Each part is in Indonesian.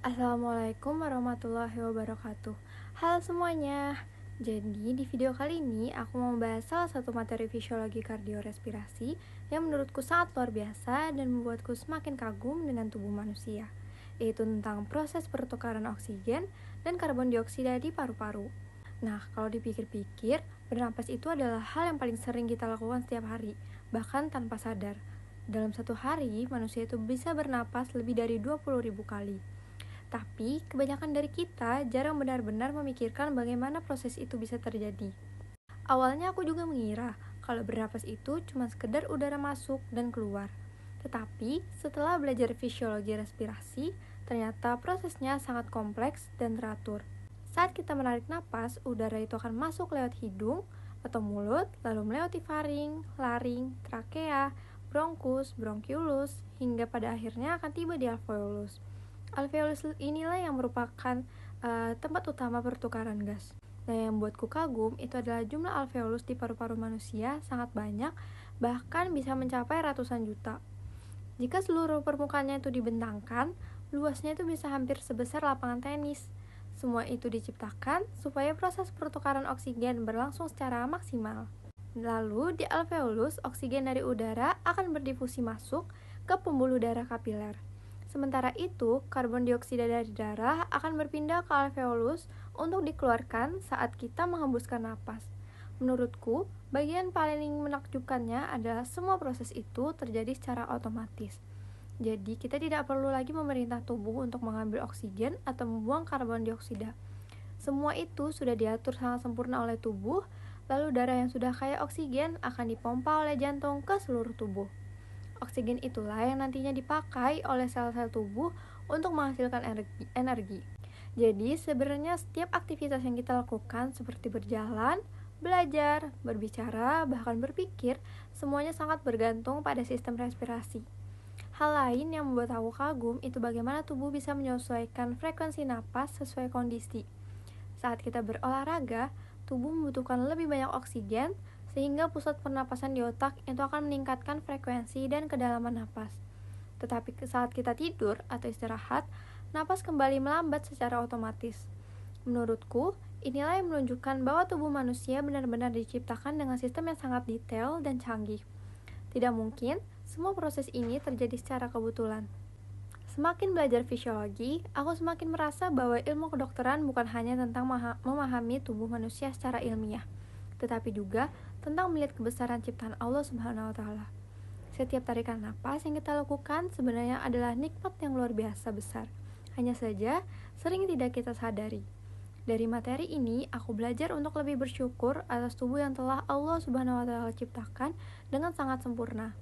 Assalamualaikum warahmatullahi wabarakatuh. Halo semuanya. Jadi di video kali ini aku mau membahas salah satu materi fisiologi kardiorespirasi yang menurutku sangat luar biasa dan membuatku semakin kagum dengan tubuh manusia, yaitu tentang proses pertukaran oksigen dan karbon dioksida di paru-paru. Nah, kalau dipikir-pikir, bernapas itu adalah hal yang paling sering kita lakukan setiap hari, bahkan tanpa sadar. Dalam satu hari, manusia itu bisa bernapas lebih dari 20.000 kali. Tapi, kebanyakan dari kita jarang benar-benar memikirkan bagaimana proses itu bisa terjadi. Awalnya aku juga mengira kalau bernapas itu cuma sekedar udara masuk dan keluar. Tetapi, setelah belajar fisiologi respirasi, ternyata prosesnya sangat kompleks dan teratur. Saat kita menarik napas, udara itu akan masuk lewat hidung atau mulut, lalu melewati faring, laring, trakea, bronkus, bronkiolus, hingga pada akhirnya akan tiba di alveolus. Alveolus inilah yang merupakan tempat utama pertukaran gas. Nah, yang membuatku kagum itu adalah jumlah alveolus di paru-paru manusia sangat banyak, bahkan bisa mencapai ratusan juta. Jika seluruh permukaannya itu dibentangkan, luasnya itu bisa hampir sebesar lapangan tenis. Semua itu diciptakan supaya proses pertukaran oksigen berlangsung secara maksimal. Lalu, di alveolus, oksigen dari udara akan berdifusi masuk ke pembuluh darah kapiler. Sementara itu, karbon dioksida dari darah akan berpindah ke alveolus untuk dikeluarkan saat kita menghembuskan napas. Menurutku, bagian paling menakjubkannya adalah semua proses itu terjadi secara otomatis. Jadi, kita tidak perlu lagi memerintah tubuh untuk mengambil oksigen atau membuang karbon dioksida. Semua itu sudah diatur sangat sempurna oleh tubuh, lalu darah yang sudah kaya oksigen akan dipompa oleh jantung ke seluruh tubuh. Oksigen itulah yang nantinya dipakai oleh sel-sel tubuh untuk menghasilkan energi. Jadi sebenarnya setiap aktivitas yang kita lakukan seperti berjalan, belajar, berbicara, bahkan berpikir, semuanya sangat bergantung pada sistem respirasi. Hal lain yang membuat aku kagum itu bagaimana tubuh bisa menyesuaikan frekuensi napas sesuai kondisi. Saat kita berolahraga, tubuh membutuhkan lebih banyak oksigen, sehingga pusat pernapasan di otak itu akan meningkatkan frekuensi dan kedalaman napas. Tetapi saat kita tidur atau istirahat, napas kembali melambat secara otomatis. Menurutku, inilah yang menunjukkan bahwa tubuh manusia benar-benar diciptakan dengan sistem yang sangat detail dan canggih. Tidak mungkin semua proses ini terjadi secara kebetulan. Semakin belajar fisiologi, aku semakin merasa bahwa ilmu kedokteran bukan hanya tentang memahami tubuh manusia secara ilmiah, tetapi juga tentang melihat kebesaran ciptaan Allah Subhanahu wa Ta'ala. Setiap tarikan napas yang kita lakukan sebenarnya adalah nikmat yang luar biasa besar. Hanya saja, sering tidak kita sadari. Dari materi ini, aku belajar untuk lebih bersyukur atas tubuh yang telah Allah Subhanahu wa Ta'ala ciptakan dengan sangat sempurna.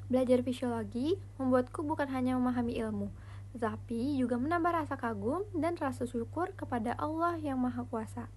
Belajar fisiologi membuatku bukan hanya memahami ilmu, tetapi juga menambah rasa kagum dan rasa syukur kepada Allah yang Maha Kuasa.